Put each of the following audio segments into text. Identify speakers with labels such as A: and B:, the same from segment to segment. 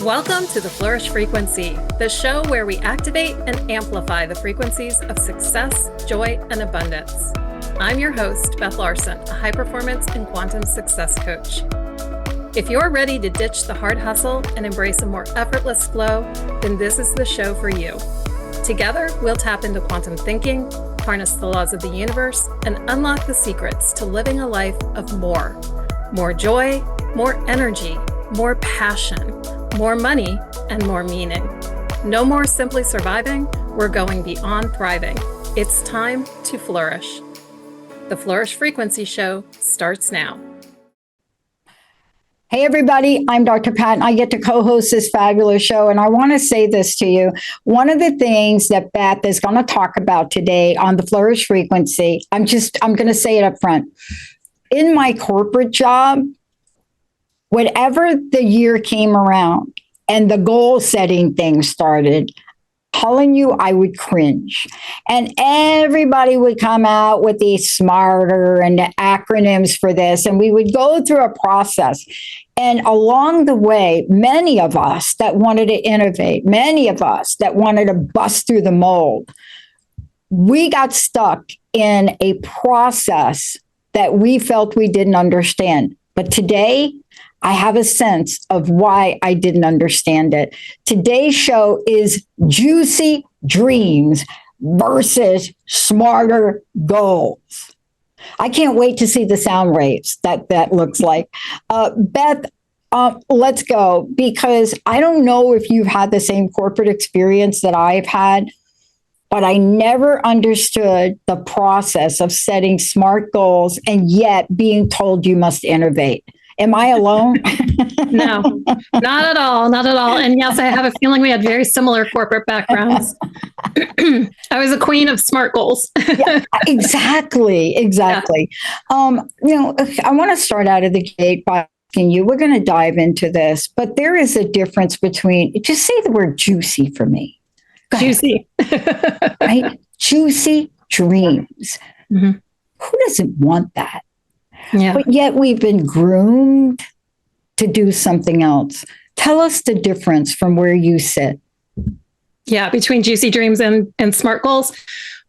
A: Welcome to the Flourish Frequency, the show where we activate and amplify the frequencies of success, joy, and abundance. I'm your host, Beth Larsen, a high-performance and quantum success coach. If you're ready to ditch the hard hustle and embrace a more effortless flow, then this is the show for you. Together, we'll tap into quantum thinking, harness the laws of the universe, and unlock the secrets to living a life of more. More joy, more energy, more passion, more money, and more meaning. No more simply surviving, we're going beyond thriving. It's time to flourish. The Flourish Frequency Show starts now.
B: Hey everybody, I'm Dr. Pat and I get to co-host this fabulous show, and I want to say this to you. One of the things that Beth is going to talk about today on the Flourish Frequency, I'm going to say it up front. In my corporate job, whatever the year came around and the goal setting thing started, telling you I would cringe. And everybody would come out with the S.M.A.R.T.E.R and the acronyms for this. And we would go through a process. And along the way, many of us that wanted to innovate, many of us that wanted to bust through the mold, we got stuck in a process that we felt we didn't understand. But today, I have a sense of why I didn't understand it. Today's show is juicy dreams versus smarter goals. I can't wait to see the sound waves that looks like. Beth, let's go, because I don't know if you've had the same corporate experience that I've had, but I never understood the process of setting SMART goals and yet being told you must innovate. Am I alone?
A: No, not at all. Not at all. And yes, I have a feeling we had very similar corporate backgrounds. I was a queen of SMART goals.
B: Yeah, exactly. Yeah. I want to start out of the gate by asking you, we're going to dive into this, but there is a difference between, just say the word juicy for me.
A: Juicy.
B: Right? Juicy dreams. Mm-hmm. Who doesn't want that? Yeah. But yet we've been groomed to do something else. Tell us the difference from where you sit.
A: Yeah, between juicy dreams and SMART goals.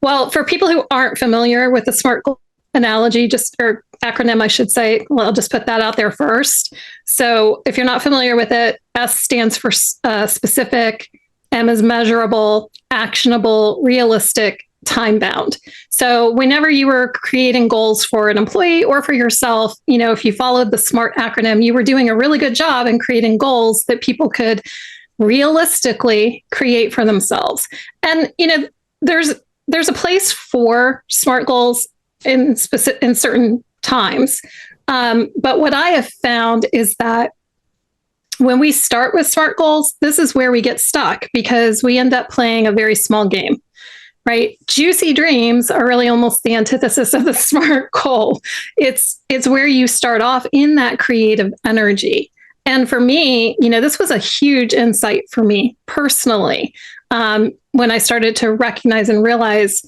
A: Well, for people who aren't familiar with the SMART goal analogy, or acronym, I should say, well, I'll just put that out there first. So if you're not familiar with it, S stands for specific, M is measurable, actionable, realistic, time-bound. So whenever you were creating goals for an employee or for yourself, if you followed the SMART acronym, you were doing a really good job in creating goals that people could realistically create for themselves. And, there's a place for SMART goals in certain times. But what I have found is that when we start with SMART goals, this is where we get stuck because we end up playing a very small game. Right? Juicy dreams are really almost the antithesis of the SMART goal. It's where you start off in that creative energy. And for me, this was a huge insight for me personally, when I started to recognize and realize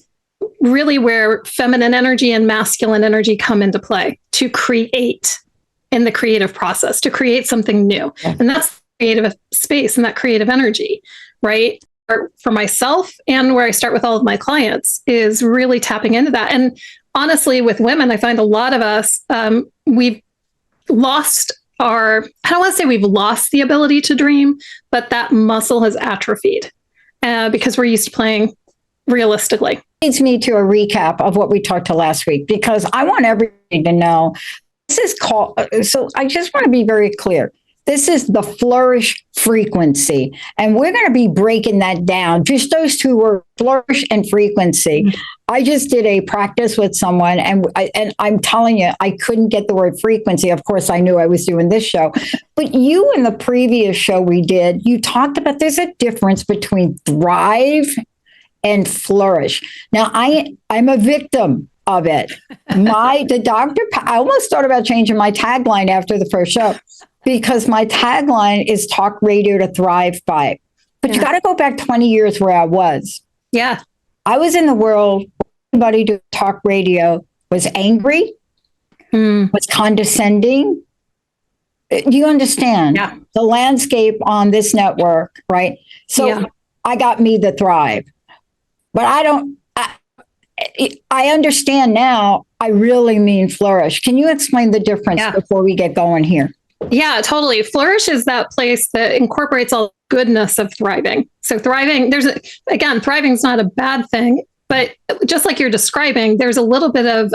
A: really where feminine energy and masculine energy come into play to create in the creative process, to create something new. Yeah. And that's the creative space and that creative energy, right? For myself and where I start with all of my clients is really tapping into that. And honestly, with women, I find a lot of us, we've lost I don't want to say we've lost the ability to dream, but that muscle has atrophied because we're used to playing realistically.
B: Leads me to a recap of what we talked to last week, because I want everybody to know this is called, so I just want to be very clear. This is the Flourish Frequency, and we're going to be breaking that down. Just those two words, flourish and frequency. Mm-hmm. I just did a practice with someone, and I'm telling you, I couldn't get the word frequency. Of course, I knew I was doing this show. But you, in the previous show we did, you talked about there's a difference between thrive and flourish. Now, I'm a victim of it. I almost thought about changing my tagline after the first show, because my tagline is talk radio to thrive by. But you got to go back 20 years where I was.
A: Yeah.
B: I was in the world, everybody doing talk radio was angry, was condescending, Do you understand
A: Yeah.
B: the landscape on this network, right? So
A: Yeah.
B: I got me the thrive, but I understand now. I really mean flourish. Can you explain the difference before we get going here?
A: Yeah, totally. Flourish is that place that incorporates all the goodness of thriving. So thriving, thriving is not a bad thing, but just like you're describing, there's a little bit of,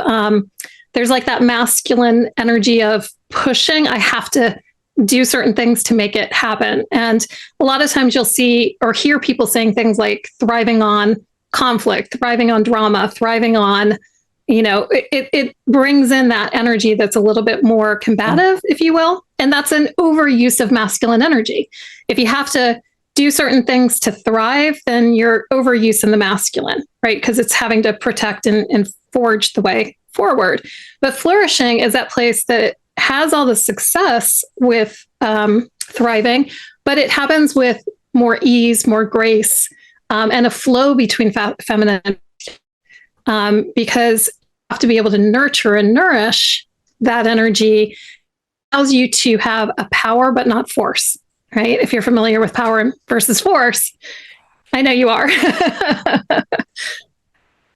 A: there's like that masculine energy of pushing. I have to do certain things to make it happen. And a lot of times you'll see or hear people saying things like thriving on conflict, thriving on drama, thriving on, it brings in that energy that's a little bit more combative, if you will. And that's an overuse of masculine energy. If you have to do certain things to thrive, then you're overuse in the masculine, right? Because it's having to protect and forge the way forward. But flourishing is that place that has all the success with thriving, but it happens with more ease, more grace, and a flow between feminine because you have to be able to nurture and nourish that energy. Allows you to have a power, but not force, right? If you're familiar with power versus force, I know you are.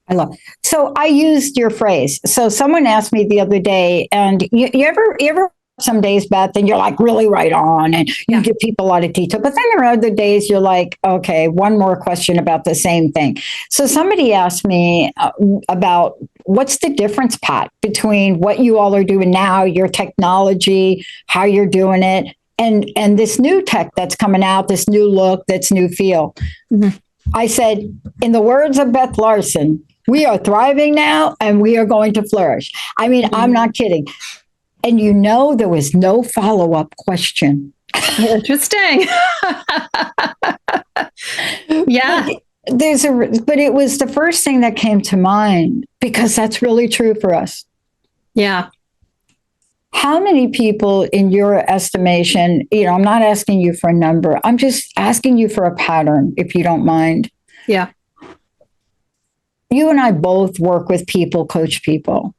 B: I love it. So I used your phrase. So someone asked me the other day, and you ever some days, Beth, and you're like really right on and you give people a lot of detail. But then there are other days you're like, okay, one more question about the same thing. So somebody asked me about what's the difference, Pat, between what you all are doing now, your technology, how you're doing it, and this new tech that's coming out, this new look, that's new feel. Mm-hmm. I said, in the words of Beth Larsen, we are thriving now and we are going to flourish. I mean, mm-hmm. I'm not kidding. And there was no follow-up question.
A: Interesting. Yeah.
B: But it was the first thing that came to mind because that's really true for us.
A: Yeah.
B: How many people in your estimation, I'm not asking you for a number. I'm just asking you for a pattern, if you don't mind.
A: Yeah.
B: You and I both work with people, coach people.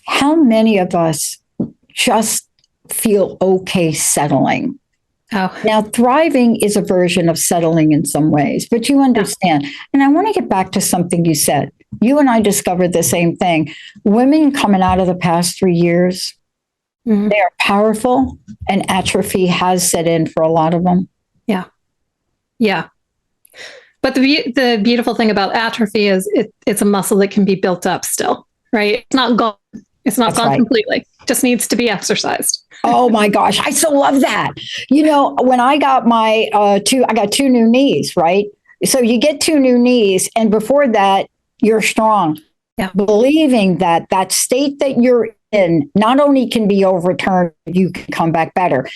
B: How many of us just feel okay settling?
A: Oh.
B: Now, thriving is a version of settling in some ways, but you understand. Yeah. And I want to get back to something you said. You and I discovered the same thing. Women coming out of the past 3 years, mm-hmm. they are powerful, and atrophy has set in for a lot of them.
A: Yeah. Yeah. But the beautiful thing about atrophy is it's a muscle that can be built up still, right? It's not gone. It's not gone completely. It just needs to be exercised.
B: Oh my gosh. I so love that. When I got I got 2 new knees, right? So you get 2 new knees. And before that, you're strong.
A: Yeah.
B: Believing that state that you're in not only can be overturned, you can come back better.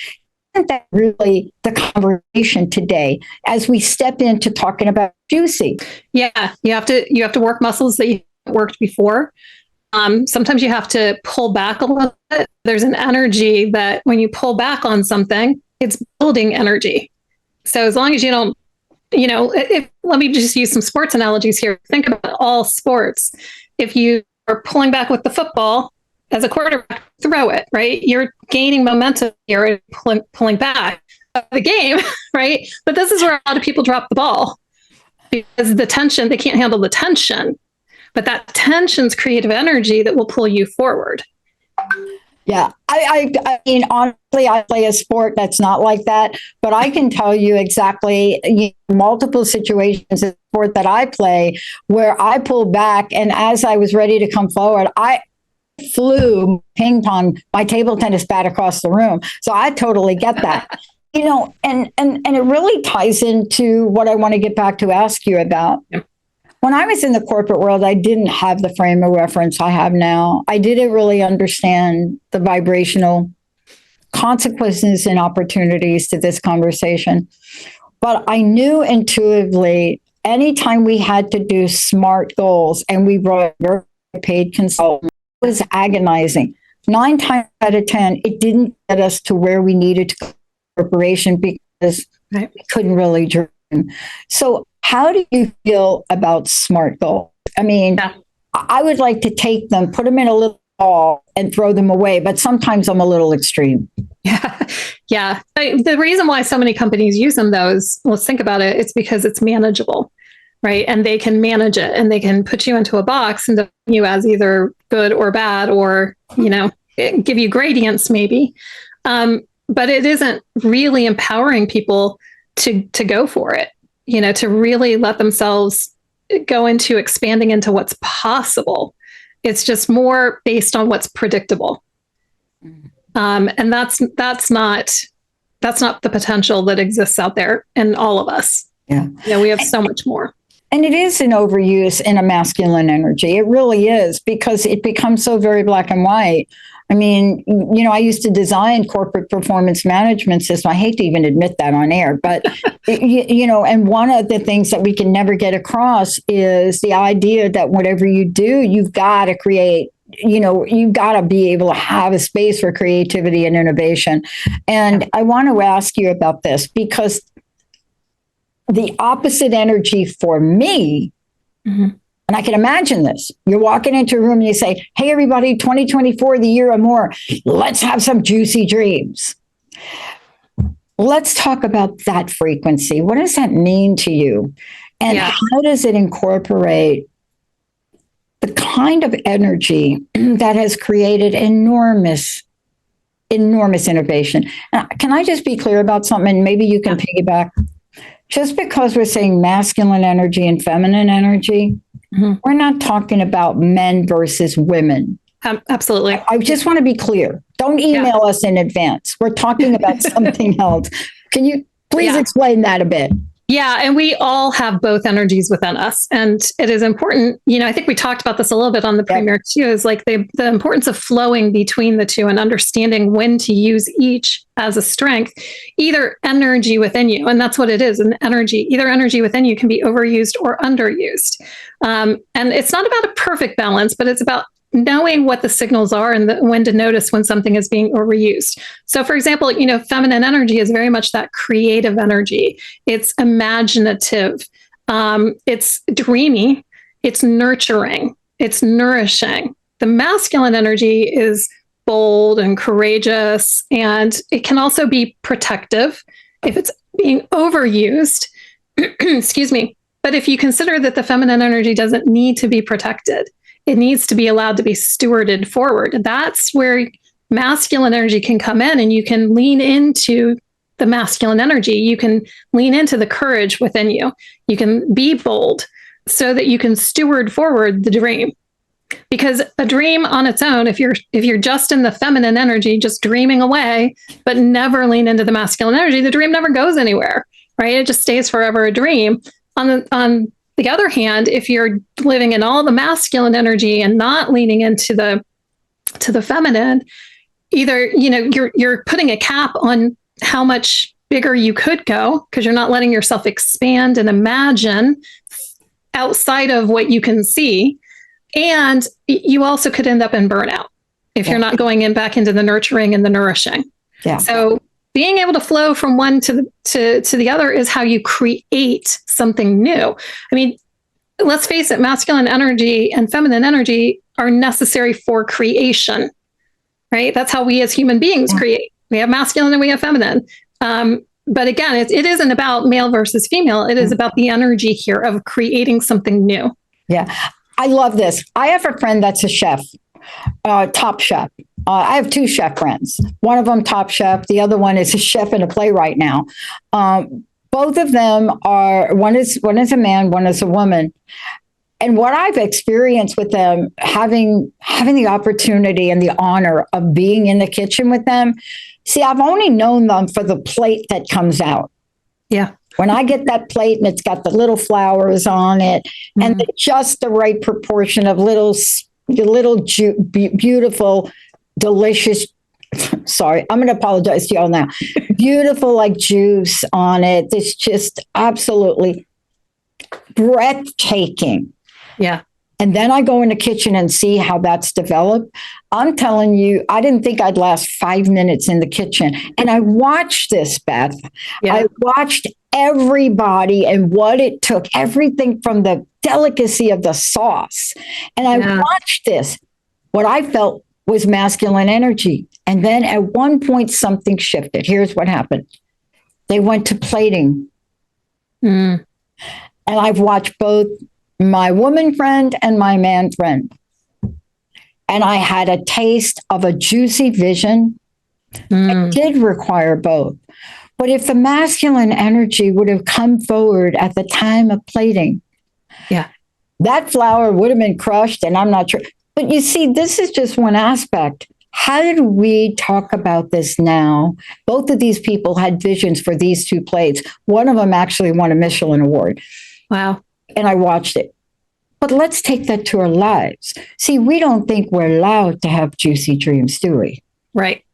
B: Isn't that really the conversation today as we step into talking about juicy?
A: Yeah. You have to work muscles that you haven't worked before. Sometimes you have to pull back a little bit. There's an energy that when you pull back on something, it's building energy. So as long as you don't, let me just use some sports analogies here. Think about all sports. If you are pulling back with the football as a quarterback, throw it, right? You're gaining momentum here and pulling back the game, right? But this is where a lot of people drop the ball because the tension, they can't handle the tension. But that tension's creative energy that will pull you forward.
B: Yeah. I mean, honestly, I play a sport that's not like that, but I can tell you exactly multiple situations in sport that I play where I pulled back. And as I was ready to come forward, I flew ping pong, my table tennis bat across the room. So I totally get that. And it really ties into what I want to get back to ask you about. Yep. When I was in the corporate world, I didn't have the frame of reference I have now. I didn't really understand the vibrational consequences and opportunities to this conversation. But I knew intuitively, anytime we had to do SMART goals and we brought a paid consultant, it was agonizing. 9 times out of 10, it didn't get us to where we needed to go to corporation because we couldn't really dream. So how do you feel about SMART goals? I mean, I would like to take them, put them in a little all and throw them away, but sometimes I'm a little extreme.
A: Yeah. Yeah. The reason why so many companies use them, though, is, let's think about it, it's because it's manageable, right? And they can manage it, and they can put you into a box and define you as either good or bad, or, give you gradients maybe. But it isn't really empowering people to go for it, to really let themselves go into expanding into what's possible. It's just more based on what's predictable. And that's not the potential that exists out there in all of us.
B: Yeah.
A: We have so much more.
B: And it is an overuse in a masculine energy. It really is, because it becomes so very black and white. I mean, I used to design corporate performance management system. I hate to even admit that on air, but, and one of the things that we can never get across is the idea that whatever you do, you've got to create, you've got to be able to have a space for creativity and innovation. And I want to ask you about this, because the opposite energy for me, and I can imagine this, you're walking into a room and you say, hey, everybody, 2024, the year of more, let's have some juicy dreams. Let's talk about that frequency. What does that mean to you? And how does it incorporate the kind of energy that has created enormous innovation? Now, can I just be clear about something? And maybe you can piggyback. Just because we're saying masculine energy and feminine energy, we're not talking about men versus women.
A: Absolutely.
B: I just want to be clear. Don't email us in advance. We're talking about something else. Can you please explain that a bit?
A: Yeah, and we all have both energies within us. And it is important, I think we talked about this a little bit on the premiere too, is like the importance of flowing between the two and understanding when to use each as a strength, either energy within you. And that's what it is, an energy. Either energy within you can be overused or underused. And it's not about a perfect balance, but it's about knowing what the signals are and when to notice when something is being overused. So, for example, feminine energy is very much that creative energy. It's imaginative. It's dreamy. It's nurturing. It's nourishing. The masculine energy is bold and courageous, and it can also be protective if it's being overused. Excuse me. But if you consider that the feminine energy doesn't need to be protected, it needs to be allowed to be stewarded forward. That's where masculine energy can come in, and you can lean into the masculine energy. You can lean into the courage within you. You can be bold so that you can steward forward the dream. Because a dream on its own, if you're just in the feminine energy, just dreaming away, but never lean into the masculine energy, the dream never goes anywhere, right? It just stays forever a dream. On the other hand, if you're living in all the masculine energy and not leaning into the feminine, either you're putting a cap on how much bigger you could go because you're not letting yourself expand and imagine outside of what you can see, and you also could end up in burnout if you're not going back into the nurturing and the nourishing. Yeah. So being able to flow from one to the other is how you create something new. I mean, let's face it, masculine energy and feminine energy are necessary for creation, right? That's how we as human beings create. We have masculine and we have feminine. But again, it isn't about male versus female. It is about the energy here of creating something new.
B: Yeah. I love this. I have a friend that's a chef, top chef. I have two chef friends. One of them top chef. The other one is a chef and a playwright now. Both of them are, one is a man, one is a woman. And what I've experienced with them, having the opportunity and the honor of being in the kitchen with them, see, I've only known them for the plate that comes out.
A: Yeah.
B: When I get that plate and it's got the little flowers on it and just the right proportion of beautiful, delicious, sorry, I'm going to apologize to y'all now. Beautiful, like juice on it. It's just absolutely breathtaking.
A: Yeah.
B: And then I go in the kitchen and see how that's developed. I'm telling you, I didn't think I'd last 5 minutes in the kitchen. And I watched this, Beth. Yeah. I watched everybody and what it took, everything from the delicacy of the sauce. And I watched this, what I felt was masculine energy. And then at one point, something shifted. Here's what happened. They went to plating.
A: Mm.
B: And I've watched both my woman friend and my man friend. And I had a taste of a juicy vision. It did require both. But if the masculine energy would have come forward at the time of plating,
A: yeah,
B: that flower would have been crushed, and I'm not sure. But you see, this is just one aspect. How did we talk about this now? Both of these people had visions for these two plates. One of them actually won a Michelin award.
A: Wow.
B: And I watched it. But let's take that to our lives. See, we don't think we're allowed to have juicy dreams, do we?
A: Right.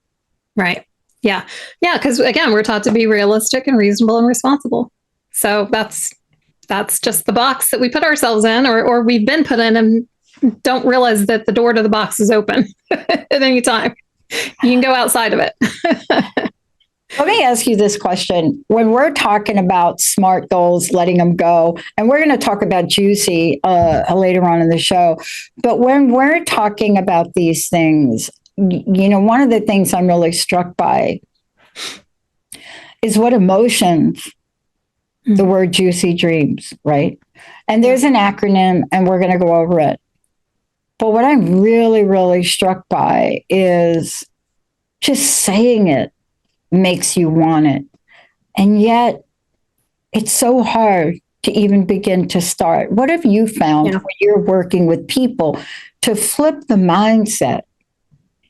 A: Right. Yeah. Yeah. Because again, we're taught to be realistic and reasonable and responsible. So that's just the box that we put ourselves in, or we've been put in, and don't realize that the door to the box is open at any time. You can go outside of it.
B: Let me ask you this question. When we're talking about SMART goals, letting them go, and we're going to talk about Juicy later on in the show, but when we're talking about these things, you know, one of the things I'm really struck by is what emotions the word juicy dreams, right? And there's an acronym, and we're going to go over it. But what I'm really, really struck by is just saying it makes you want it. And yet it's so hard to even begin to start. What have you found when you're working with people to flip the mindset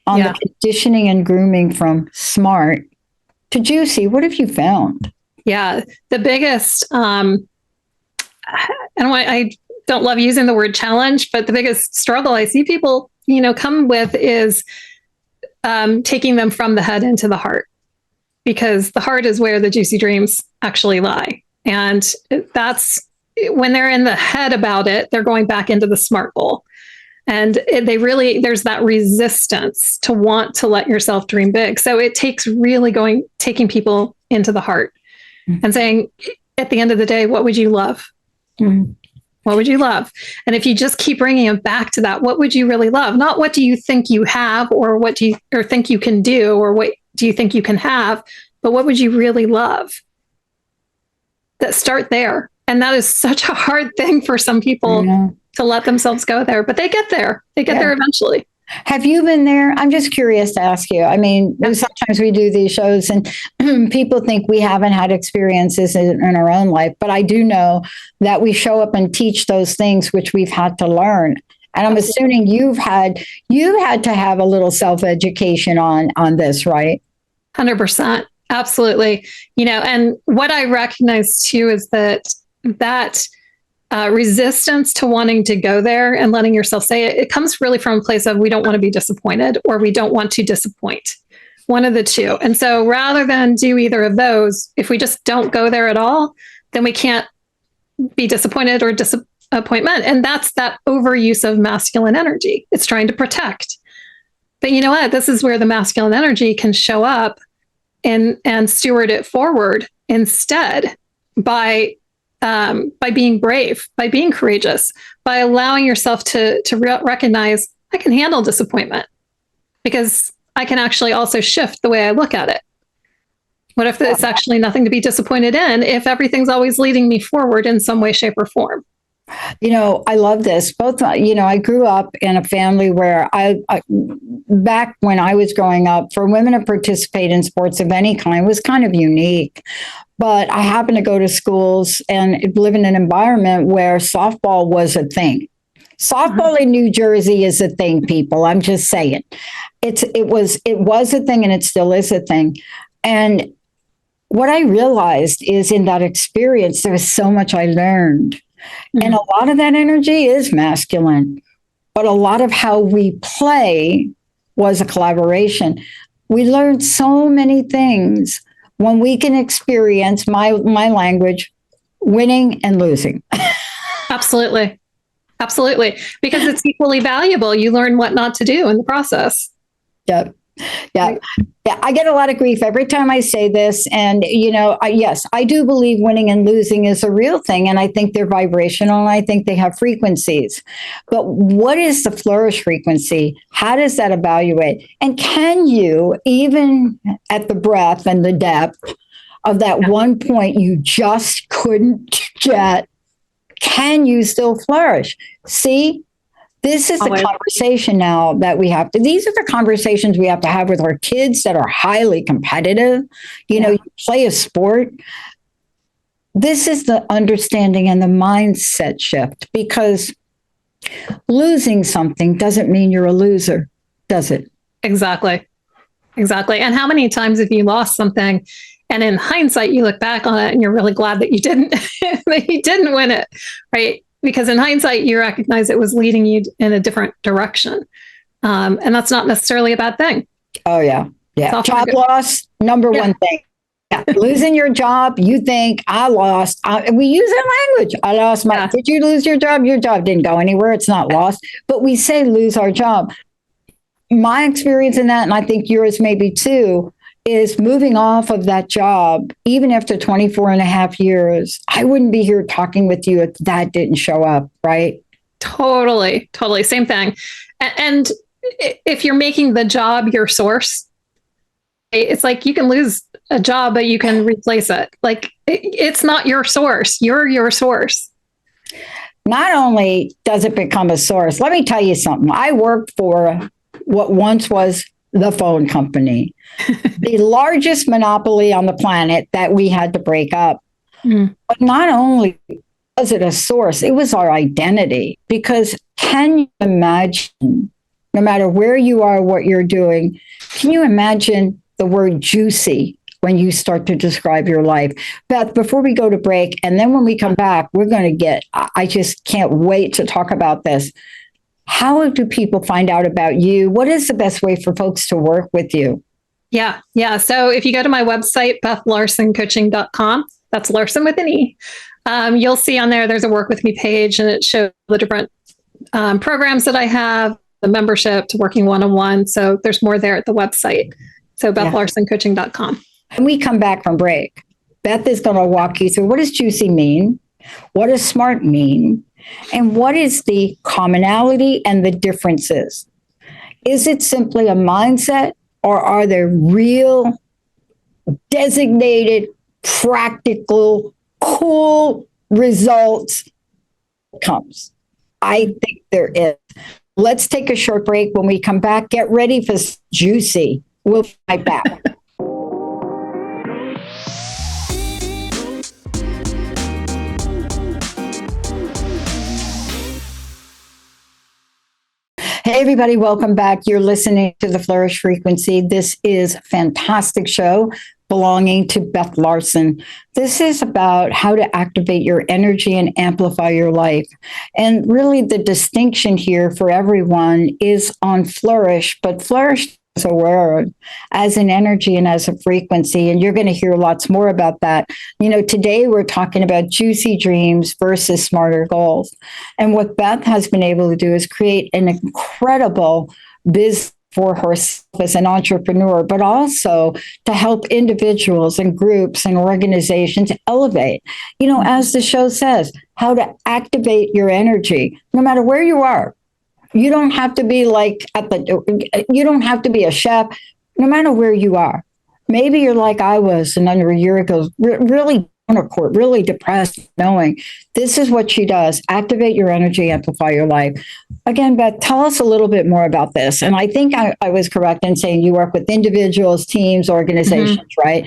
B: on the conditioning and grooming from SMART to juicy? What have you found?
A: Yeah, the biggest, I don't love using the word challenge, but the biggest struggle I see people, come with is taking them from the head into the heart, because the heart is where the juicy dreams actually lie. And that's when they're in the head about it, they're going back into the SMART goal. And there's that resistance to want to let yourself dream big. So it takes really taking people into the heart and saying, at the end of the day, what would you love? What would you love? And if you just keep bringing them back to that, what would you really love? Not what do you think you have, or what do you think you can do, or what do you think you can have, but what would you really love? That start there. And that is such a hard thing for some people to let themselves go there, but they get there. They get there eventually.
B: Have you been there? I'm just curious to ask you. I mean, sometimes we do these shows and people think we haven't had experiences in our own life, but I do know that we show up and teach those things which we've had to learn. And I'm assuming you've had to have a little self-education on this, right?
A: 100%. Absolutely. And what I recognize too is that resistance to wanting to go there and letting yourself say it, it comes really from a place of we don't want to be disappointed, or we don't want to disappoint. One of the two. And so rather than do either of those, if we just don't go there at all, then we can't be disappointed or disappointment. And that's that overuse of masculine energy. It's trying to protect. But you know what? This is where the masculine energy can show up and steward it forward instead by being brave, by being courageous, by allowing yourself to recognize I can handle disappointment, because I can actually also shift the way I look at it. What if it's actually nothing to be disappointed in, if everything's always leading me forward in some way, shape, or form?
B: I love this. Both, I grew up in a family where I back when I was growing up, for women to participate in sports of any kind was kind of unique. But I happened to go to schools and live in an environment where softball was a thing. Softball in New Jersey is a thing, people. I'm just saying. It was a thing, and it still is a thing. And what I realized is in that experience, there was so much I learned. And a lot of that energy is masculine, but a lot of how we play was a collaboration. We learned so many things when we can experience my language, winning and losing.
A: Absolutely. Absolutely. Because it's equally valuable. You learn what not to do in the process.
B: Yep. Yeah. Yeah. I get a lot of grief every time I say this. And, yes, I do believe winning and losing is a real thing. And I think they're vibrational and I think they have frequencies. But what is the flourish frequency? How does that evaluate? And can you, even at the breath and the depth of that one point you just couldn't get, can you still flourish? See? This is the conversation now that we have to, these are the conversations we have to have with our kids that are highly competitive. You play a sport. This is the understanding and the mindset shift, because losing something doesn't mean you're a loser, does it?
A: Exactly. And how many times have you lost something and in hindsight, you look back on it and you're really glad that you didn't, that you didn't win it, right? Because in hindsight, you recognize it was leading you in a different direction. And that's not necessarily a bad thing.
B: Oh, yeah. Yeah. Job loss, number one thing. Yeah. Losing your job, you think, I lost. We use that language. I lost my, Did you lose your job? Your job didn't go anywhere. It's not lost. But we say lose our job. My experience in that, and I think yours maybe too, is moving off of that job, even after 24 and a half years, I wouldn't be here talking with you if that didn't show up, right?
A: Totally. Same thing. And if you're making the job your source, it's like you can lose a job, but you can replace it. Like it's not your source. You're your source.
B: Not only does it become a source, let me tell you something. I worked for what once was the phone company, the largest monopoly on the planet that we had to break up. But not only was it a source, it was our identity. Because can you imagine, no matter where you are, what you're doing, can you imagine the word juicy when you start to describe your life? Beth, before we go to break, and then when we come back, we're going to get, I just can't wait to talk about this. How do people find out about you? What is the best way for folks to work with you?
A: Yeah. So if you go to my website, BethLarsenCoaching.com, that's Larsen with an E, you'll see on there's a work with me page, and it shows the different programs that I have, the membership to working one-on-one. So there's more there at the website. So BethLarsenCoaching.com.
B: When we come back from break, Beth is going to walk you through, what does juicy mean? What does SMART mean? And what is the commonality and the differences? Is it simply a mindset, or are there real, designated, practical, cool results comes? I think there is. Let's take a short break. When we come back, get ready for juicy. We'll be right back. Hey, everybody, welcome back. You're listening to the Flourish Frequency. This is a fantastic show belonging to Beth Larsen. This is about how to activate your energy and amplify your life. And really the distinction here for everyone is on flourish, but flourish as a word, as an energy and as a frequency. And you're going to hear lots more about that. Today we're talking about juicy dreams versus smarter goals. And what Beth has been able to do is create an incredible business for herself as an entrepreneur, but also to help individuals and groups and organizations elevate, as the show says, how to activate your energy, no matter where you are. You don't have to be you don't have to be a chef, no matter where you are. Maybe you're like I was, and under a year ago, really court, really depressed, knowing this is what she does. Activate your energy, amplify your life. Again, Beth, tell us a little bit more about this. And I think I was correct in saying you work with individuals, teams, organizations, right?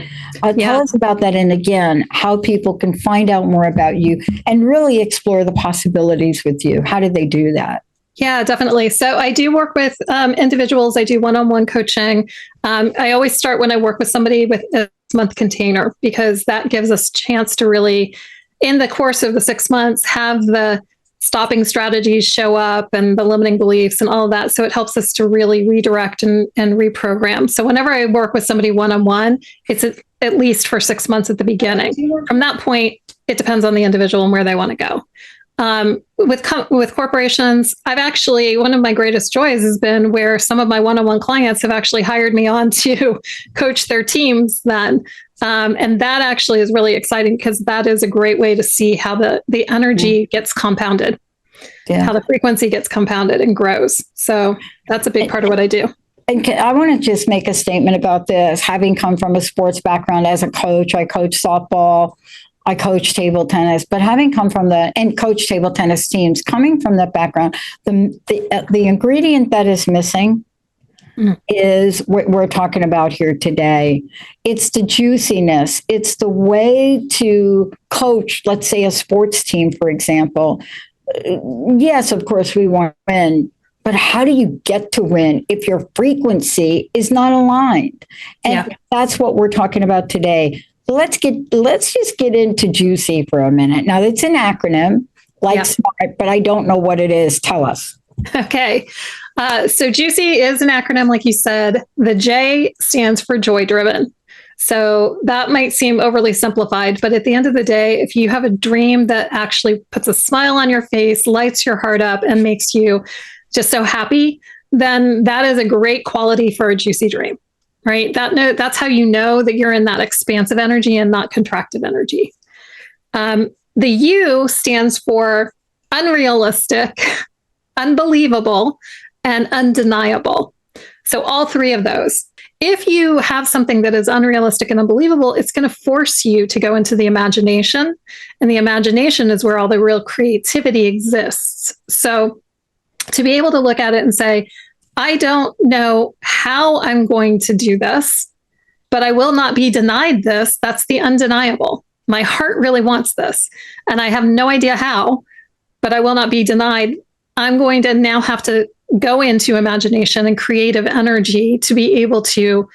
B: Tell us about that. And again, how people can find out more about you and really explore the possibilities with you. How did they do that?
A: Yeah, definitely. So I do work with individuals. I do one-on-one coaching. I always start when I work with somebody with a 6-month container, because that gives us a chance to really, in the course of the 6 months, have the stopping strategies show up and the limiting beliefs and all of that. So it helps us to really redirect and reprogram. So whenever I work with somebody one-on-one, it's at least for 6 months at the beginning. From that point, it depends on the individual and where they want to go. With corporations, I've actually, one of my greatest joys has been where some of my one-on-one clients have actually hired me on to coach their teams then. And that actually is really exciting because that is a great way to see how the energy gets compounded, how the frequency gets compounded and grows. So that's a big part of what I do.
B: And I want to just make a statement about this. Having come from a sports background as a coach, I coach softball, I coach table tennis, but having come from and coach table tennis teams, coming from that background, the ingredient that is missing is what we're talking about here today. It's the juiciness. It's the way to coach, let's say, a sports team, for example. Yes, of course, we want to win, but how do you get to win if your frequency is not aligned? And that's what we're talking about today. Let's just get into J.U.I.C.Y for a minute. Now, it's an acronym like S.M.A.R.T.E.R, but I don't know what it is. Tell us.
A: Okay. So J.U.I.C.Y is an acronym, like you said. The J stands for joy driven. So that might seem overly simplified, but at the end of the day, if you have a dream that actually puts a smile on your face, lights your heart up, and makes you just so happy, then that is a great quality for a juicy dream. Right? That's how you know that you're in that expansive energy and not contractive energy. The U stands for unrealistic, unbelievable, and undeniable. So all three of those. If you have something that is unrealistic and unbelievable, it's going to force you to go into the imagination. And the imagination is where all the real creativity exists. So to be able to look at it and say, I don't know how I'm going to do this, but I will not be denied this. That's the undeniable. My heart really wants this, and I have no idea how, but I will not be denied. I'm going to now have to go into imagination and creative energy to be able to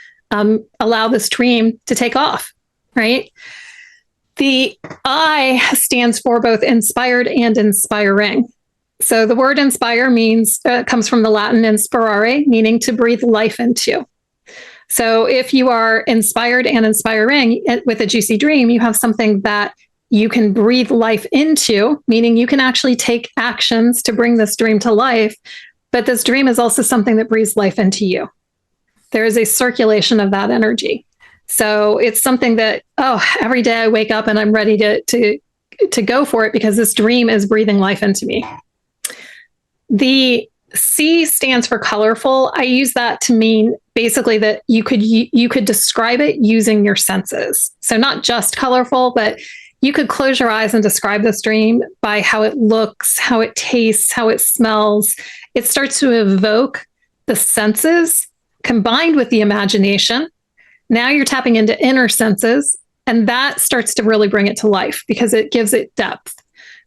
A: allow this dream to take off, right? The I stands for both inspired and inspiring. So the word inspire comes from the Latin inspirare, meaning to breathe life into. So if you are inspired and inspiring with a juicy dream, you have something that you can breathe life into, meaning you can actually take actions to bring this dream to life. But this dream is also something that breathes life into you. There is a circulation of that energy. So it's something that, every day I wake up and I'm ready to go for it because this dream is breathing life into me. The C stands for colorful. I use that to mean basically that you could describe it using your senses. So not just colorful, but you could close your eyes and describe this dream by how it looks, how it tastes, how it smells. It starts to evoke the senses combined with the imagination. Now you're tapping into inner senses, and that starts to really bring it to life because it gives it depth.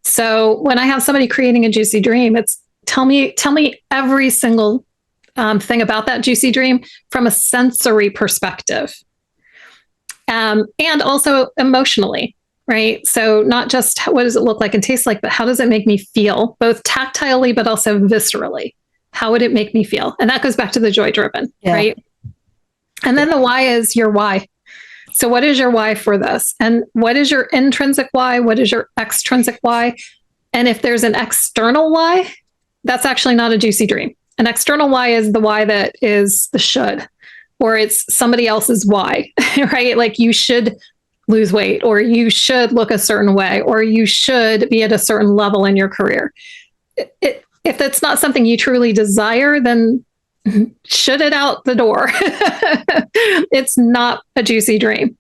A: So when I have somebody creating a juicy dream, it's tell me every single thing about that juicy dream from a sensory perspective, and also emotionally, right? So not just what does it look like and taste like, but how does it make me feel, both tactilely, but also viscerally? How would it make me feel? And that goes back to the joy driven, right? And then the why is your why. So what is your why for this? And what is your intrinsic why? What is your extrinsic why? And if there's an external why, that's actually not a juicy dream. An external why is the why that is the should, or it's somebody else's why, right? Like you should lose weight, or you should look a certain way, or you should be at a certain level in your career. If that's not something you truly desire, then should it out the door. It's not a juicy dream.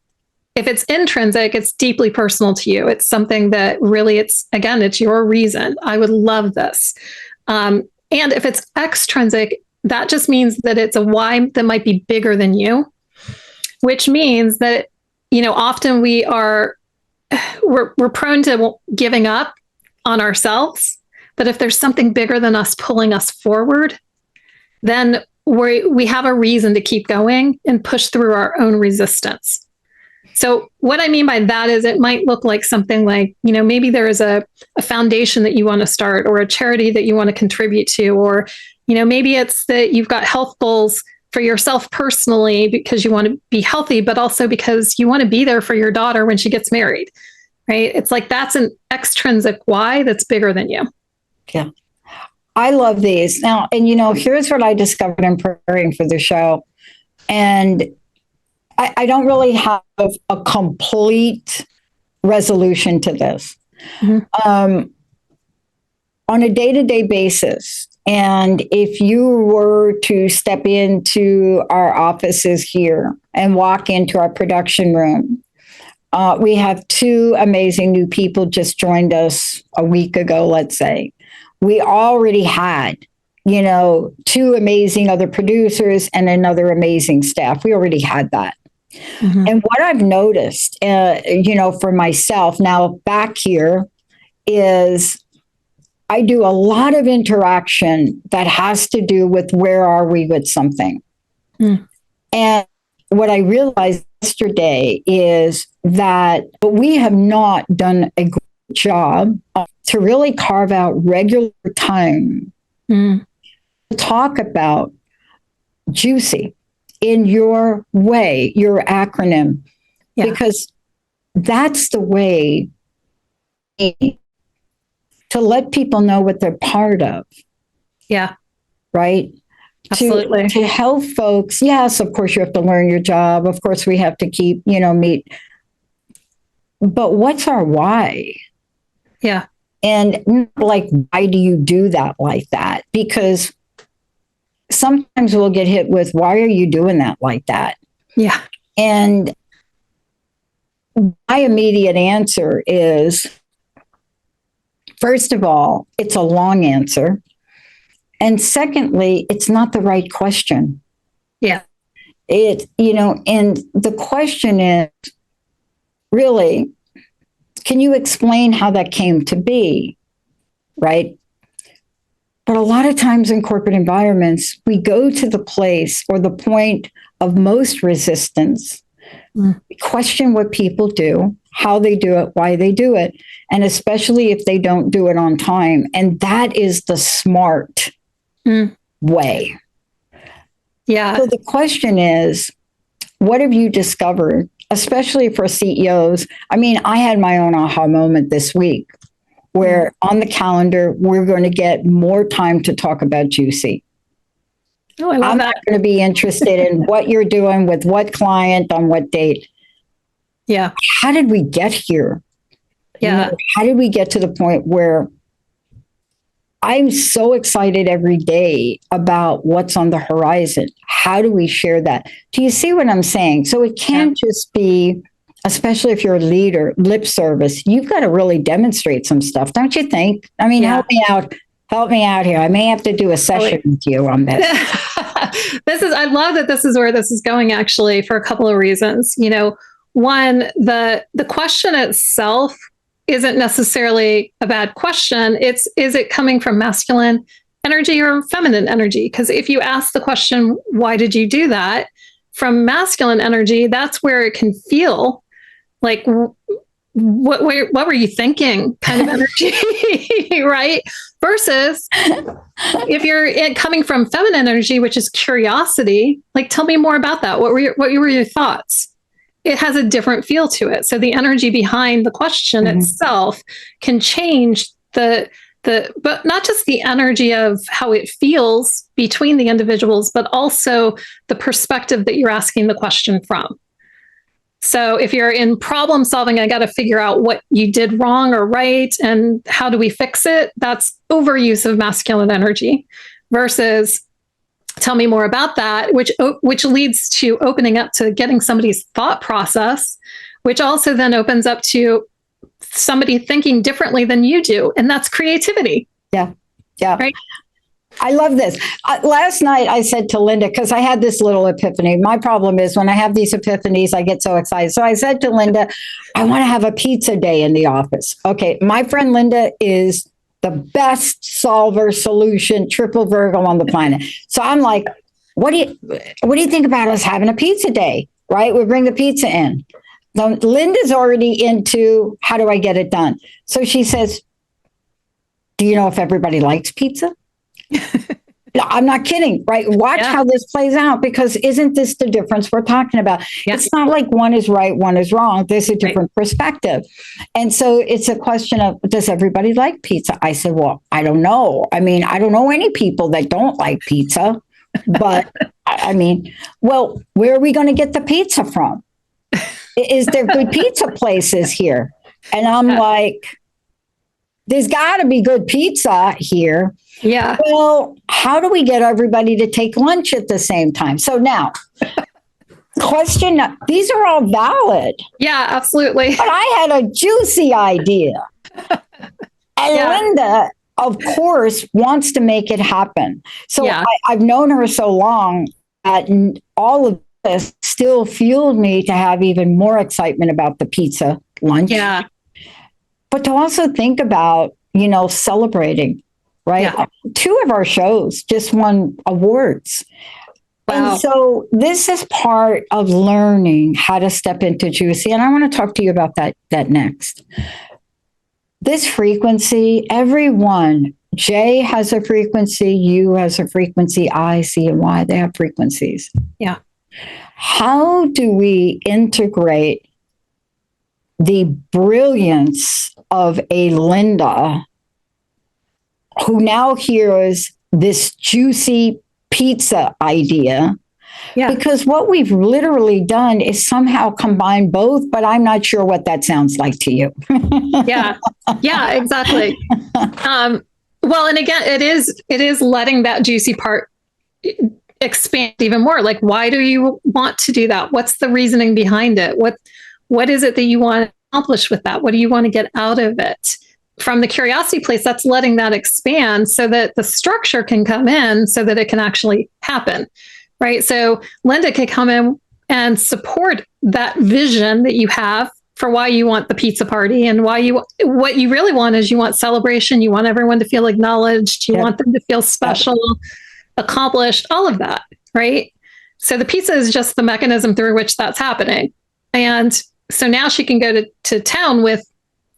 A: If it's intrinsic, it's deeply personal to you. It's something that really, it's your reason. I would love this. And if it's extrinsic, that just means that it's a why that might be bigger than you, which means that, often we're prone to giving up on ourselves. But if there's something bigger than us pulling us forward, then we have a reason to keep going and push through our own resistance. So what I mean by that is it might look like something like, maybe there is a foundation that you want to start, or a charity that you want to contribute to, or, maybe it's that you've got health goals for yourself personally because you want to be healthy, but also because you want to be there for your daughter when she gets married. right? It's like that's an extrinsic why that's bigger than you.
B: Yeah. I love these. Now, and here's what I discovered in preparing for the show. And I don't really have a complete resolution to this. On a day-to-day basis, and if you were to step into our offices here and walk into our production room, we have two amazing new people just joined us a week ago, let's say. We already had, two amazing other producers and another amazing staff. We already had that. And what I've noticed, for myself now back here is I do a lot of interaction that has to do with where are we with something. And what I realized yesterday is that we have not done a good job to really carve out regular time to talk about J.U.I.C.Y in your way, your acronym, because that's the way to let people know what they're part of.
A: Yeah.
B: Right?
A: Absolutely.
B: To help folks. Yes, of course, you have to learn your job. Of course, we have to keep, meet. But what's our why?
A: Yeah.
B: And like, why do you do that like that? Because sometimes we'll get hit with, why are you doing that like that?
A: Yeah.
B: And my immediate answer is, first of all, it's a long answer. And secondly, it's not the right question.
A: Yeah.
B: And the question is really, can you explain how that came to be? Right? But a lot of times in corporate environments, we go to the place or the point of most resistance. We question what people do, how they do it, why they do it, and especially if they don't do it on time. And that is the SMART way.
A: Yeah.
B: So the question is, what have you discovered, especially for CEOs? I mean, I had my own aha moment this week where on the calendar, we're going to get more time to talk about J.U.I.C.Y.
A: Oh, I love
B: I'm
A: that.
B: not going to be interested in what you're doing with what client on what date.
A: Yeah.
B: How did we get here?
A: Yeah.
B: How did we get to the point where I'm so excited every day about what's on the horizon? How do we share that? Do you see what I'm saying? So it can't just be, especially if you're a leader, lip service. You've got to really demonstrate some stuff, don't you think? I mean, help me out. Help me out here. I may have to do a session with you on this.
A: I love that this is where this is going, actually, for a couple of reasons. One, the question itself isn't necessarily a bad question. Is it coming from masculine energy or feminine energy? Because if you ask the question, why did you do that? From masculine energy, that's where it can feel like, what were you thinking kind of energy, right? Versus if you're coming from feminine energy, which is curiosity, like, tell me more about that. What were your thoughts? It has a different feel to it. So the energy behind the question itself can change but not just the energy of how it feels between the individuals, but also the perspective that you're asking the question from. So if you're in problem solving, I got to figure out what you did wrong or right, and how do we fix it? That's overuse of masculine energy versus tell me more about that, which leads to opening up to getting somebody's thought process, which also then opens up to somebody thinking differently than you do. And that's creativity.
B: Yeah. Yeah.
A: Right.
B: I love this. Last night I said to Linda, because I had this little epiphany. My problem is when I have these epiphanies, I get so excited. So I said to Linda, I want to have a pizza day in the office. Okay. My friend Linda is the best solver, solution, triple Virgo on the planet. So I'm like, what do you think about us having a pizza day? Right? We bring the pizza in. So Linda's already into, how do I get it done? So she says, do you know if everybody likes pizza? I'm not kidding, right? Watch how this plays out, because isn't this the difference we're talking about? It's not like one is right, one is wrong. There's a different perspective. And so it's a question of, does everybody like pizza? I said, well, I don't know. I mean, I don't know any people that don't like pizza, but I mean, well, where are we going to get the pizza from? Is there good pizza places here? And I'm like, there's got to be good pizza here.
A: Yeah.
B: Well, how do we get everybody to take lunch at the same time? So now, question, these are all valid.
A: Yeah, absolutely.
B: But I had a juicy idea. And Linda, of course, wants to make it happen. So I've known her so long that all of this still fueled me to have even more excitement about the pizza lunch.
A: Yeah.
B: But to also think about, celebrating. Right. Yeah. 2 of our shows just won awards. Wow. And so this is part of learning how to step into J.U.I.C.Y. And I want to talk to you about that next. This frequency, everyone, J has a frequency, U has a frequency, I, C, and Y, they have frequencies.
A: Yeah.
B: How do we integrate the brilliance of a Linda who now hears this juicy pizza idea? Yeah. Because what we've literally done is somehow combine both, but I'm not sure what that sounds like to you.
A: Yeah, exactly. Well, and again, it is letting that juicy part expand even more. Like, why do you want to do that? What's the reasoning behind it? What is it that you want to accomplish with that? What do you want to get out of it? From the curiosity place, that's letting that expand so that the structure can come in so that it can actually happen, right? So Linda could come in and support that vision that you have for why you want the pizza party, and what you really want is you want celebration. You want everyone to feel acknowledged. You want them to feel special, accomplished, all of that, right? So the pizza is just the mechanism through which that's happening. And so now she can go to town with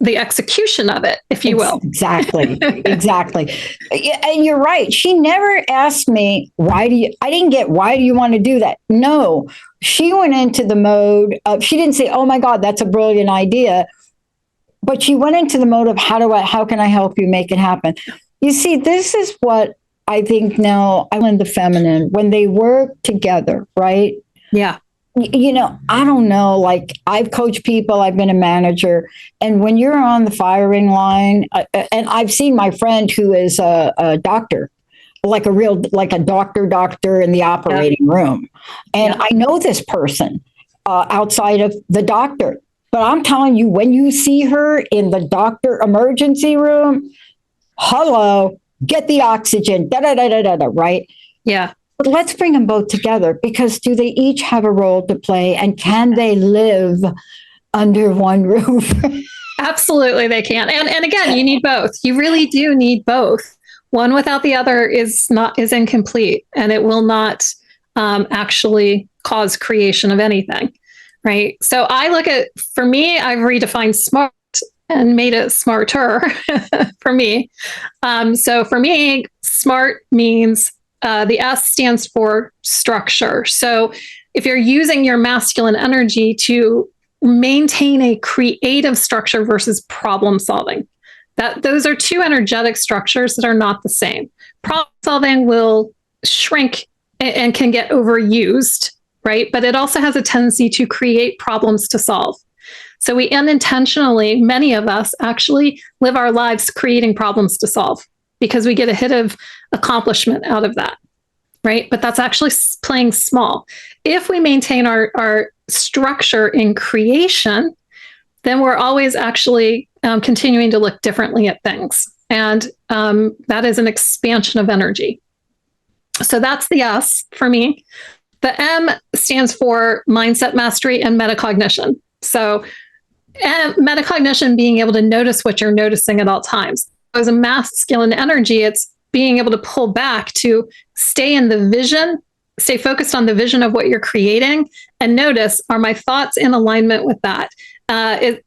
A: the execution of it, if you will.
B: Exactly. And you're right. She never asked me, why do you want to do that? No, she went into the mode of, she didn't say, oh my God, that's a brilliant idea. But she went into the mode of, how can I help you make it happen? You see, this is what I think now, I learned the feminine, when they work together, right?
A: Yeah.
B: I don't know, like, I've coached people, I've been a manager, and when you're on the firing line, and I've seen my friend who is a doctor, like a doctor in the operating room. And I know this person outside of the doctor, but I'm telling you, when you see her in the doctor emergency room, hello, get the oxygen, right?
A: Yeah.
B: But let's bring them both together, because do they each have a role to play, and can they live under one roof?
A: Absolutely, they can. And again, you need both. You really do need both. One without the other is incomplete, and it will not actually cause creation of anything, right? So I look at, for me, I've redefined SMART and made it smarter for me. So for me, SMART means the S stands for structure. So if you're using your masculine energy to maintain a creative structure versus problem solving, those are 2 energetic structures that are not the same. Problem solving will shrink and can get overused, right? But it also has a tendency to create problems to solve. So we unintentionally, many of us actually live our lives creating problems to solve, because we get a hit of accomplishment out of that, right? But that's actually playing small. If we maintain our structure in creation, then we're always actually continuing to look differently at things. And that is an expansion of energy. So that's the S for me. The M stands for mindset mastery and metacognition. So metacognition, being able to notice what you're noticing at all times. As a masculine energy, it's being able to pull back to stay in the vision, stay focused on the vision of what you're creating, and notice, are my thoughts in alignment with that? Am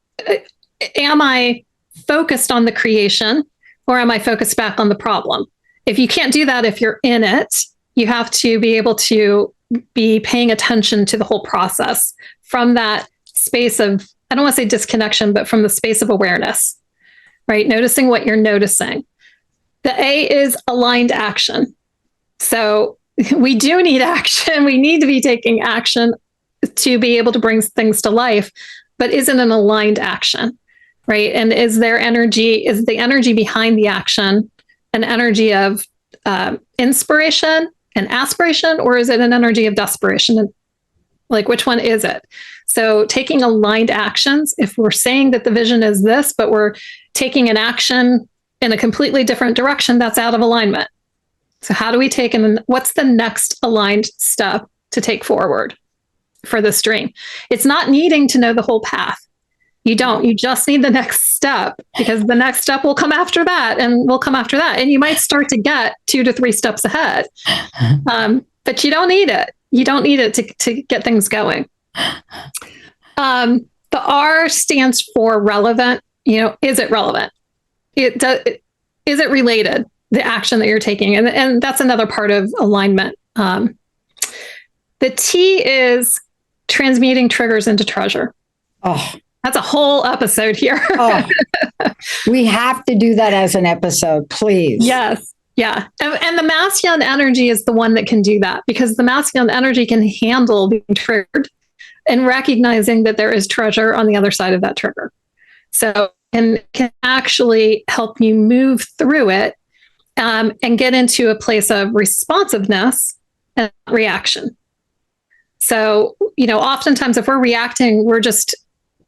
A: I focused on the creation, or am I focused back on the problem? If you can't do that, if you're in it, you have to be able to be paying attention to the whole process from that space of, I don't want to say disconnection, but from the space of awareness, right? Noticing what you're noticing. The A is aligned action. So we do need action. We need to be taking action to be able to bring things to life, but is it an aligned action, right? And is the energy behind the action an energy of inspiration and aspiration, or is it an energy of desperation? And like, which one is it? So taking aligned actions, if we're saying that the vision is this, but we're taking an action in a completely different direction, that's out of alignment. So how do we take, and what's the next aligned step to take forward for this dream? It's not needing to know the whole path. You don't. You just need the next step, because the next step will come after that, and will come after that. And you might start to get 2 to 3 steps ahead. But you don't need it. You don't need it to get things going. The R stands for relevant. Is it relevant? Is it related, the action that you're taking? And that's another part of alignment. The T is transmuting triggers into treasure.
B: Oh,
A: that's a whole episode here.
B: Oh, we have to do that as an episode, please.
A: Yes. Yeah. And the masculine energy is the one that can do that, because the masculine energy can handle being triggered and recognizing that there is treasure on the other side of that trigger. So, and can actually help you move through it and get into a place of responsiveness and reaction. So, oftentimes if we're reacting, we're just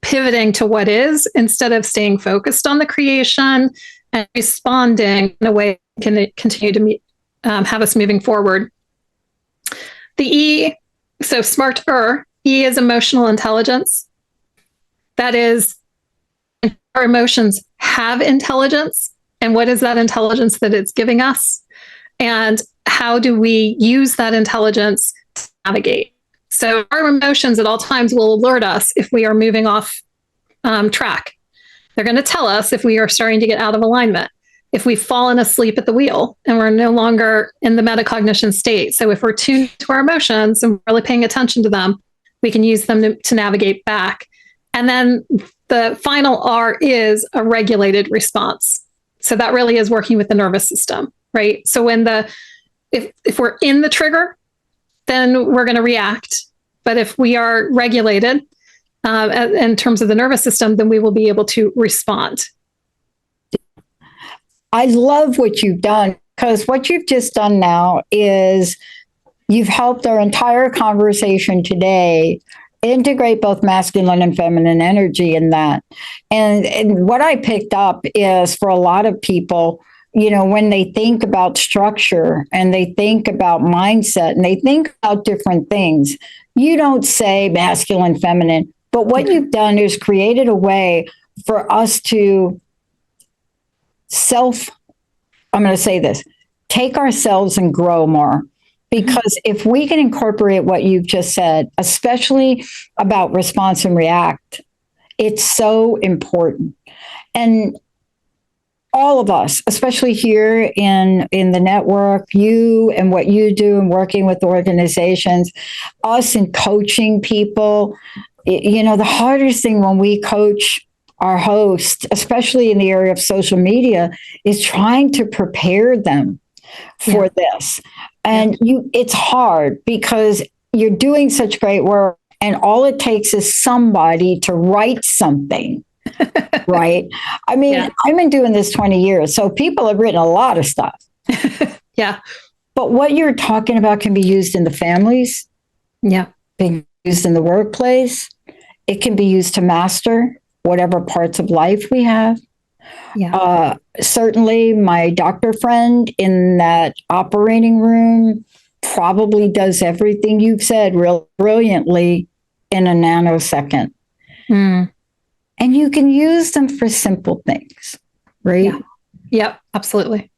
A: pivoting to what is, instead of staying focused on the creation and responding in a way that can continue to have us moving forward. The E, so S.M.A.R.T.E.R, E is emotional intelligence. That is, our emotions have intelligence. And what is that intelligence that it's giving us? And how do we use that intelligence to navigate? So our emotions at all times will alert us if we are moving off track. They're going to tell us if we are starting to get out of alignment, if we've fallen asleep at the wheel and we're no longer in the metacognition state. So if we're tuned to our emotions and really paying attention to them, we can use them to navigate back. And then the final R is a regulated response. So that really is working with the nervous system, right? So if we're in the trigger, then we're going to react. But if we are regulated in terms of the nervous system, then we will be able to respond.
B: I love what you've done, because what you've just done now is you've helped our entire conversation today integrate both masculine and feminine energy in that. And what I picked up is, for a lot of people, when they think about structure and they think about mindset and they think about different things, you don't say masculine, feminine. But what you've done is created a way for us to I'm going to say this, take ourselves and grow more. Because if we can incorporate what you've just said, especially about response and react, it's so important. And all of us, especially here in the network, you and what you do and working with organizations, us in coaching people, the hardest thing when we coach our hosts, especially in the area of social media, is trying to prepare them for this. And it's hard because you're doing such great work, and all it takes is somebody to write something. Right? I mean, I've been doing this 20 years, so people have written a lot of stuff.
A: Yeah.
B: But what you're talking about can be used in the families.
A: Yeah.
B: Being used in the workplace. It can be used to master whatever parts of life we have. Yeah. Certainly my doctor friend in that operating room probably does everything you've said real brilliantly in a nanosecond. Mm. And you can use them for simple things, right?
A: Yeah. Yep, absolutely.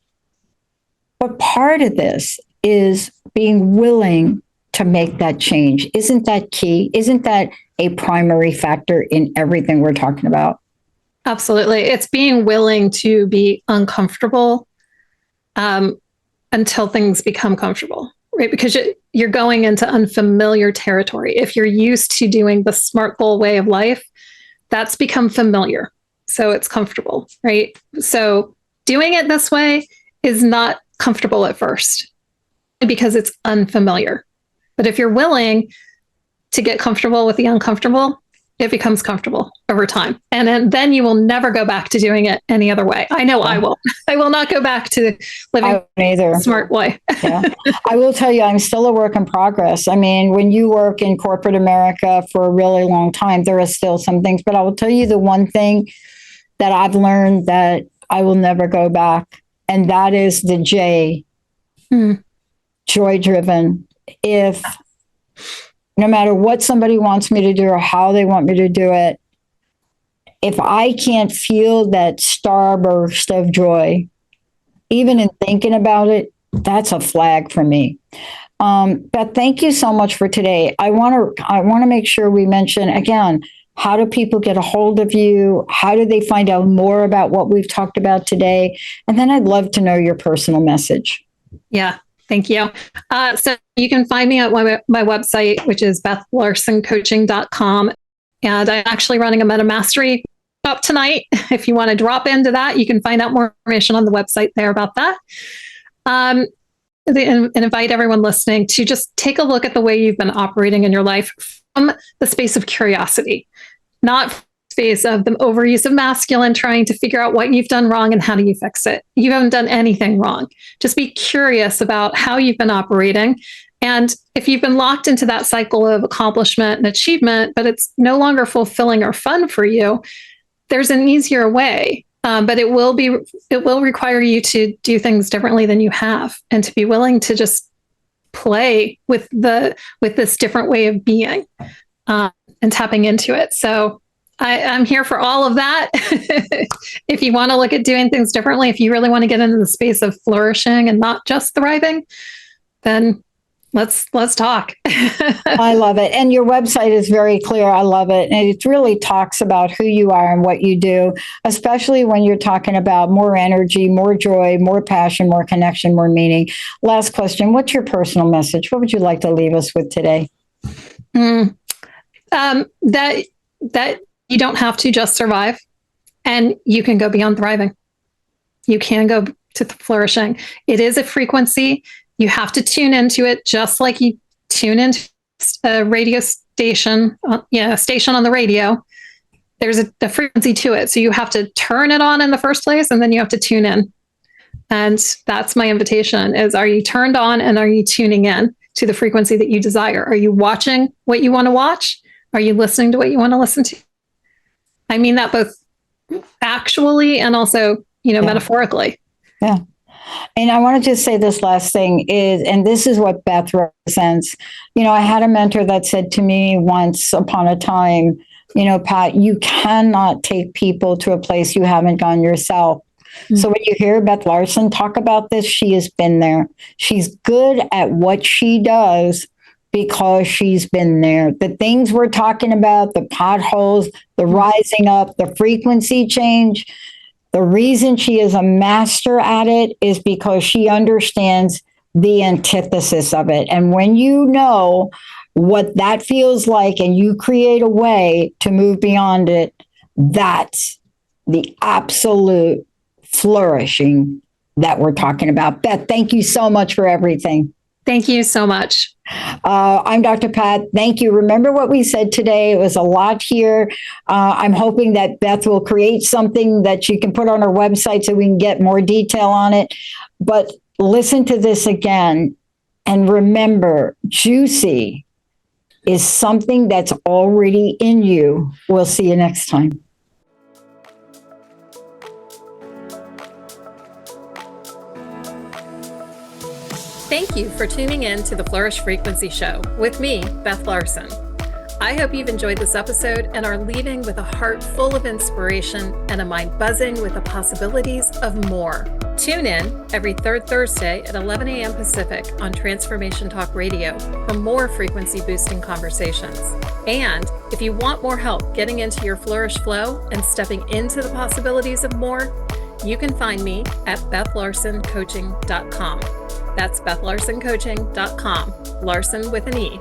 B: But part of this is being willing to make that change. Isn't that key? Isn't that a primary factor in everything we're talking about?
A: Absolutely. It's being willing to be uncomfortable until things become comfortable, right? Because you're going into unfamiliar territory. If you're used to doing the SMART goal way of life, that's become familiar. So it's comfortable, right? So doing it this way is not comfortable at first because it's unfamiliar. But if you're willing to get comfortable with the uncomfortable, it becomes comfortable over time. And then you will never go back to doing it any other way. I know I will. I will not go back to living the SMART way.
B: Yeah. I will tell you, I'm still a work in progress. I mean, when you work in corporate America for a really long time, there are still some things, but I will tell you the one thing that I've learned that I will never go back, and that is the J, joy driven. If no matter what somebody wants me to do or how they want me to do it, if I can't feel that starburst of joy, even in thinking about it, that's a flag for me. Beth, thank you so much for today. I want to make sure we mention again, how do people get a hold of you? How do they find out more about what we've talked about today? And then I'd love to know your personal message.
A: Yeah. Thank you. So you can find me at my website, which is BethLarsenCoaching.com. And I'm actually running a Meta Mastery up tonight. If you want to drop into that, you can find out more information on the website there about that. And invite everyone listening to just take a look at the way you've been operating in your life from the space of curiosity, not space of the overuse of masculine, trying to figure out what you've done wrong and how do you fix it. You haven't done anything wrong. Just be curious about how you've been operating. And if you've been locked into that cycle of accomplishment and achievement, but it's no longer fulfilling or fun for you, there's an easier way. But it will require you to do things differently than you have, and to be willing to just play with this different way of being and tapping into it. So I'm here for all of that. If you want to look at doing things differently, if you really want to get into the space of flourishing and not just thriving, then let's talk.
B: I love it. And your website is very clear. I love it. And it really talks about who you are and what you do, especially when you're talking about more energy, more joy, more passion, more connection, more meaning. Last question. What's your personal message? What would you like to leave us with today?
A: That you don't have to just survive, and you can go beyond thriving. You can go to flourishing. It is a frequency. You have to tune into it, just like you tune into a radio station, station on the radio. There's a frequency to it. So you have to turn it on in the first place, and then you have to tune in. And that's my invitation is, are you turned on and are you tuning in to the frequency that you desire? Are you watching what you want to watch? Are you listening to what you want to listen to? I mean that both actually and also, metaphorically.
B: Yeah. And I want to just say this last thing is, and this is what Beth represents. I had a mentor that said to me once upon a time, Pat, you cannot take people to a place you haven't gone yourself. Mm-hmm. So when you hear Beth Larsen talk about this, she has been there. She's good at what she does because she's been there. The things we're talking about, the potholes, the rising up, the frequency change, the reason she is a master at it is because she understands the antithesis of it. And when you know what that feels like and you create a way to move beyond it, that's the absolute flourishing that we're talking about. Beth, thank you so much for everything.
A: Thank you so much.
B: I'm Dr. Pat. Thank you. Remember what we said today. It was a lot here. I'm hoping that Beth will create something that you can put on her website so we can get more detail on it. But listen to this again. And remember, juicy is something that's already in you. We'll see you next time.
A: Thank you for tuning in to the Flourish Frequency Show with me, Beth Larsen. I hope you've enjoyed this episode and are leaving with a heart full of inspiration and a mind buzzing with the possibilities of more. Tune in every third Thursday at 11 a.m. Pacific on Transformation Talk Radio for more frequency boosting conversations. And if you want more help getting into your Flourish flow and stepping into the possibilities of more, you can find me at BethLarsenCoaching.com. That's BethLarsenCoaching.com. Larsen with an E.